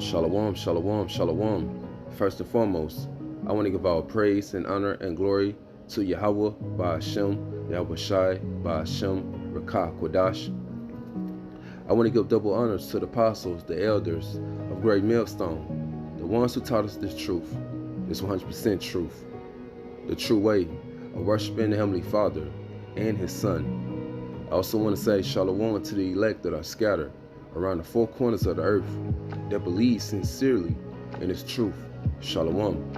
Shalom, shalom, shalom. First and foremost, I want to give all praise and honor and glory to Yahweh Ba'ashem, Yahweh Shai Ba'ashem, Rakah Kodash. I want to give double honors to the apostles, the elders of Great Millstone, the ones who taught us this truth, this 100% truth, the true way of worshiping the Heavenly Father and His Son. I also want to say shalom to the elect that are scattered around the four corners of the earth that believe sincerely in His truth. Shalom.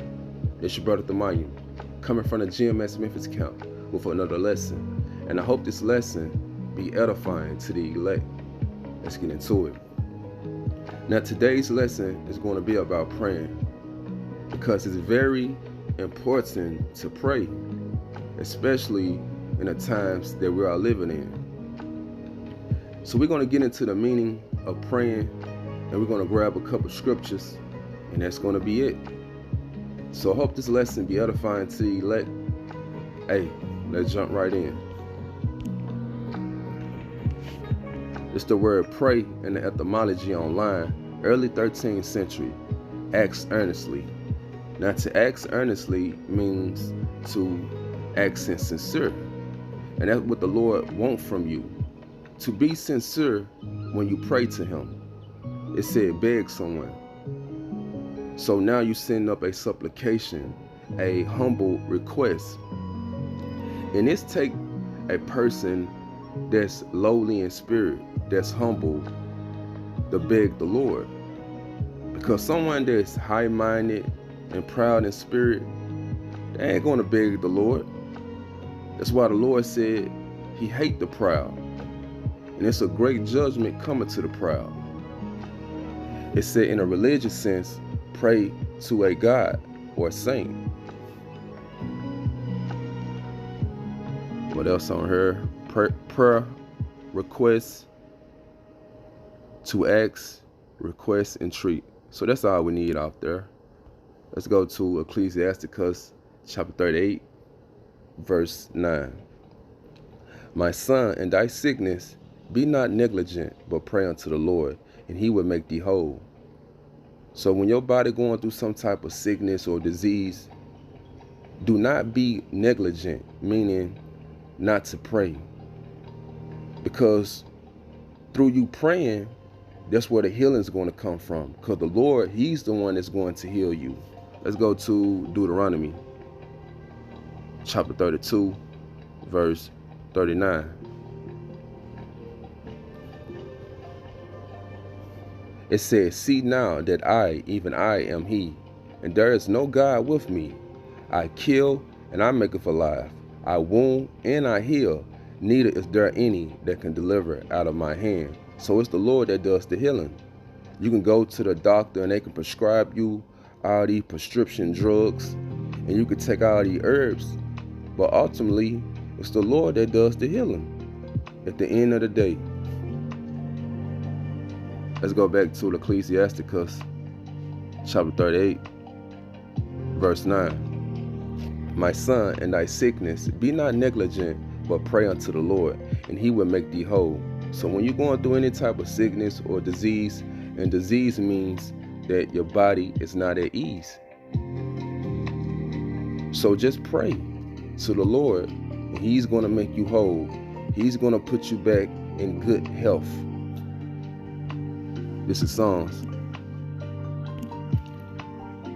It's your brother Thamayim, coming from the GMS Memphis camp with another lesson. And I hope this lesson be edifying to the elect. Let's get into it. Now today's lesson is going to be about praying, because it's very important to pray, especially in the times that we are living in. So we're going to get into the meaning of praying, and we're going to grab a couple scriptures, and that's going to be it. So I hope this lesson be edifying to the elect. Hey, let's jump right in. It's the word pray in the etymology online, early 13th century, ask earnestly. Now to ask earnestly means to ask sincere, and that's what the Lord wants from you. To be sincere when you pray to Him. It said beg someone. So now you send up a supplication, a humble request. And this take a person that's lowly in spirit, that's humble, to beg the Lord. Because someone that's high-minded and proud in spirit, they ain't going to beg the Lord. That's why the Lord said He hate the proud. And it's a great judgment coming to the proud. It said in a religious sense, pray to a God or a saint. What else on here? Prayer, request, to ask, request, entreat. So that's all we need out there. Let's go to Ecclesiasticus chapter 38, verse 9. My son, in thy sickness, be not negligent, but pray unto the Lord, and He will make thee whole. So when your body going through some type of sickness or disease, do not be negligent, meaning not to pray. Because through you praying, that's where the healing is going to come from. Because the Lord, He's the one that's going to heal you. Let's go to Deuteronomy chapter 32, verse 39. It says, see now that I, even I, am He, and there is no God with me. I kill, and I maketh alive. I wound, and I heal. Neither is there any that can deliver out of my hand. So it's the Lord that does the healing. You can go to the doctor, and they can prescribe you all these prescription drugs, and you can take all these herbs. But ultimately, it's the Lord that does the healing at the end of the day. Let's go back to Ecclesiasticus chapter 38, verse 9. My son, in thy sickness, be not negligent, but pray unto the Lord, and He will make thee whole. So when you're going through any type of sickness or disease, and disease means that your body is not at ease. So just pray to the Lord, and He's going to make you whole. He's going to put you back in good health. This is Psalms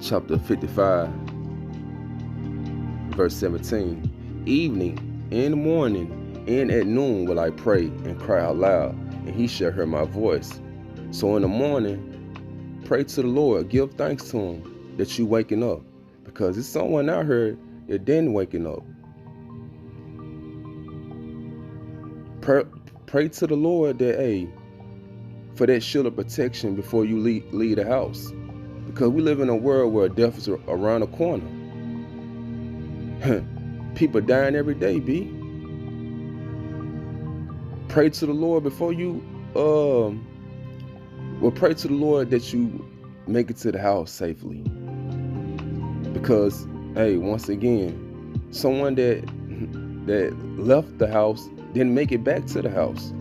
chapter 55, verse 17. Evening and morning and at noon will I pray and cry out loud, and He shall hear my voice. So in the morning, pray to the Lord. Give thanks to Him that you waking up, because there's someone out here that didn't waking up. Pray to the Lord that, hey, for that shield of protection before you leave the house. Because we live in a world where death is around the corner. People dying every day, B. Pray to the Lord before you, pray to the Lord that you make it to the house safely. Because, hey, once again, someone that left the house didn't make it back to the house.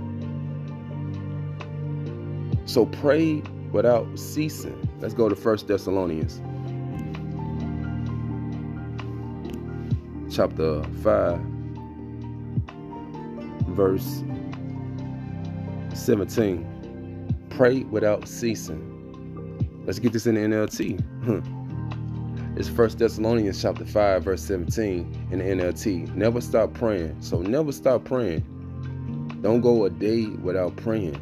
So pray without ceasing. Let's go to 1 Thessalonians chapter 5, verse 17. Pray without ceasing. Let's get this in the NLT. It's 1 Thessalonians chapter 5, verse 17 in the NLT. Never stop praying. So never stop praying. Don't go a day without praying.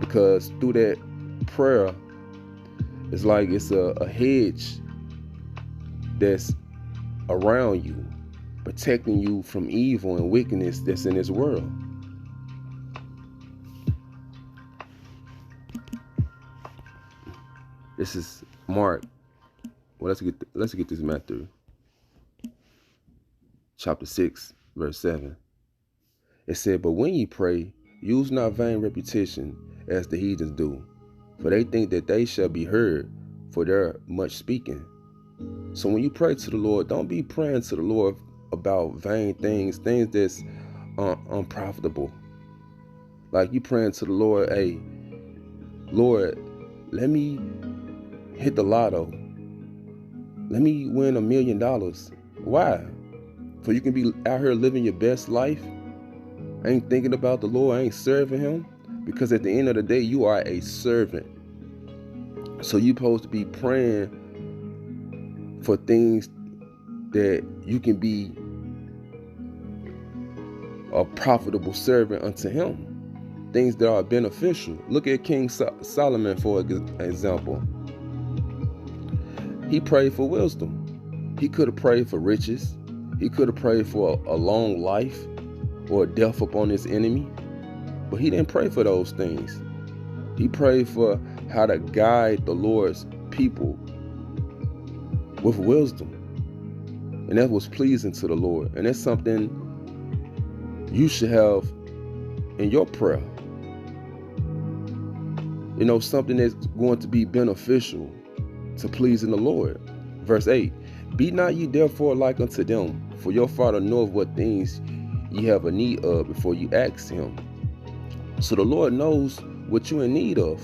Because through that prayer, it's like it's a hedge that's around you, protecting you from evil and wickedness that's in this world. This is Mark. Well, let's get this Matthew chapter 6, verse 7. It said, "But when ye pray, use not vain repetition as the heathens do, for they think that they shall be heard for their much speaking." So when you pray to the Lord, don't be praying to the Lord about vain things that's unprofitable. Like you praying to the Lord, hey, Lord, let me hit the lotto. Let me win $1 million. Why? So you can be out here living your best life. I ain't thinking about the Lord. I ain't serving him. Because at the end of the day, you are a servant. So you're supposed to be praying for things that you can be a profitable servant unto him. Things that are beneficial. Look at King Solomon, for example. He prayed for wisdom. He could have prayed for riches. He could have prayed for a long life or a death upon his enemy. But he didn't pray for those things. He prayed for how to guide the Lord's people with wisdom. And that was pleasing to the Lord. And that's something you should have in your prayer. You know, something that's going to be beneficial to pleasing the Lord. Verse 8, "Be not ye therefore like unto them, for your Father knoweth what things ye have a need of before you ask him." So the Lord knows what you're in need of.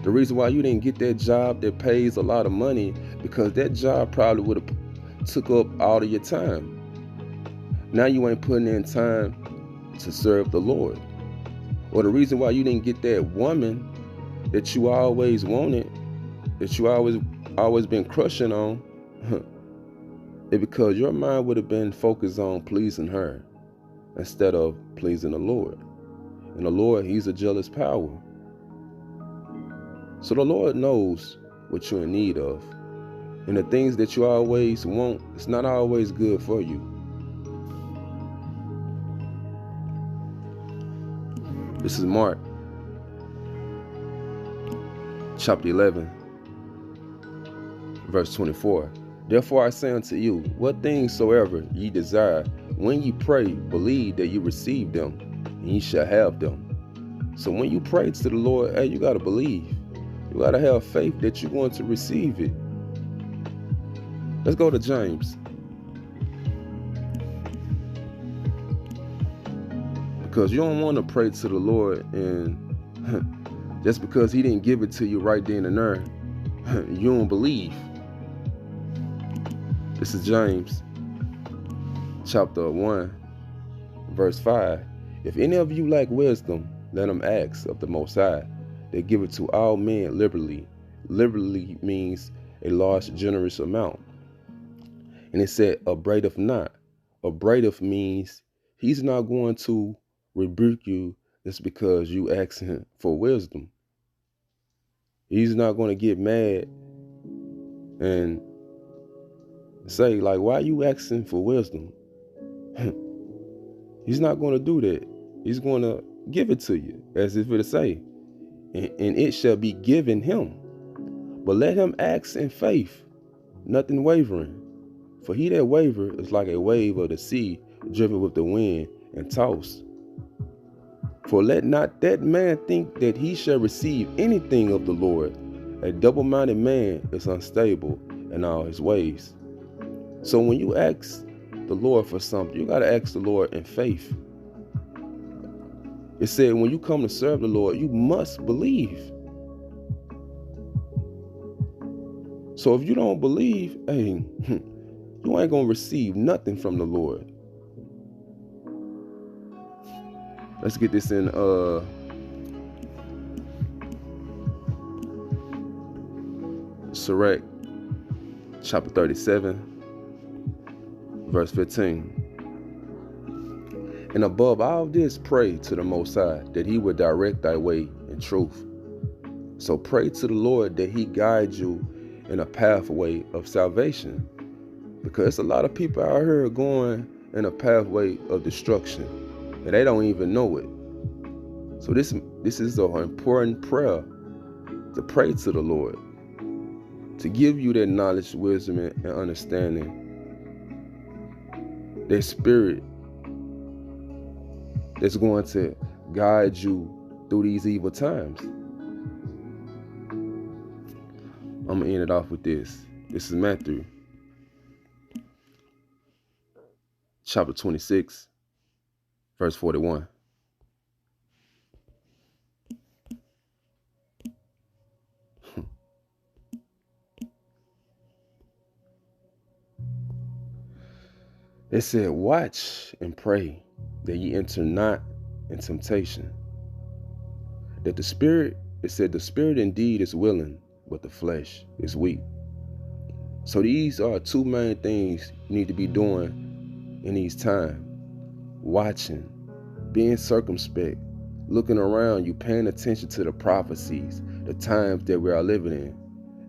The reason why you didn't get that job that pays a lot of money, because that job probably would have took up all of your time. Now you ain't putting in time to serve the Lord. Or the reason why you didn't get that woman that you always wanted, that you always been crushing on, is because your mind would have been focused on pleasing her instead of pleasing the Lord. And the Lord, he's a jealous power. So the Lord knows what you're in need of. And the things that you always want, it's not always good for you. This is Mark chapter 11, verse 24. "Therefore I say unto you, what things soever ye desire, when ye pray, believe that you receive them, and ye shall have them." So when you pray to the Lord, hey, you got to believe. You got to have faith that you're going to receive it. Let's go to James. Because you don't want to pray to the Lord and just because he didn't give it to you right then and there, you don't believe. This is James chapter 1, verse 5. "If any of you lack wisdom, let him ask of the Most High, that giveth to all men liberally." Liberally means a large, generous amount. And it said, "Upbraideth not." Upbraideth means he's not going to rebuke you just because you ask him for wisdom. He's not going to get mad and say, like, why are you asking for wisdom? He's not going to do that. He's going to give it to you, as if it say, and it shall be given him. But let him ask in faith, nothing wavering. For he that waver is like a wave of the sea, driven with the wind and tossed. For let not that man think that he shall receive anything of the Lord. A double-minded man is unstable in all his ways. So when you ask the Lord for something, you got to ask the Lord in faith. It said when you come to serve the Lord, you must believe. So if you don't believe, hey, you ain't going to receive nothing from the Lord. Let's get this in Sirach, chapter 37, verse 15. And above all this, pray to the Most High, that he would direct thy way in truth. So pray to the Lord that he guides you in a pathway of salvation. Because a lot of people out here are going in a pathway of destruction, and they don't even know it. So this is an important prayer, to pray to the Lord, to give you that knowledge, wisdom, and understanding, that spirit that's going to guide you through these evil times. I'm going to end it off with this. This is Matthew, chapter 26, verse 41. It said, watch and pray that ye enter not in temptation. That the spirit, it said, the spirit indeed is willing, but the flesh is weak. So these are two main things you need to be doing in these times. Watching, being circumspect, looking around you, paying attention to the prophecies, the times that we are living in,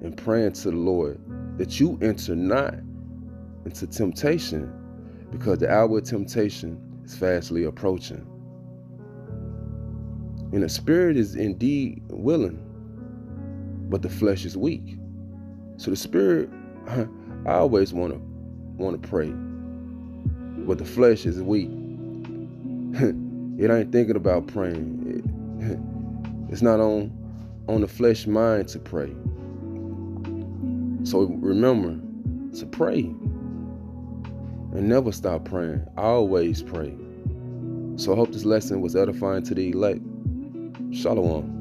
and praying to the Lord that you enter not into temptation, because the hour of temptation is fastly approaching. And the spirit is indeed willing, but the flesh is weak. So the spirit, I always want to pray, but the flesh is weak. It ain't thinking about praying. It's not on the flesh mind to pray. So remember to pray and never stop praying. Always pray. So I hope this lesson was edifying to the elect. Shalom.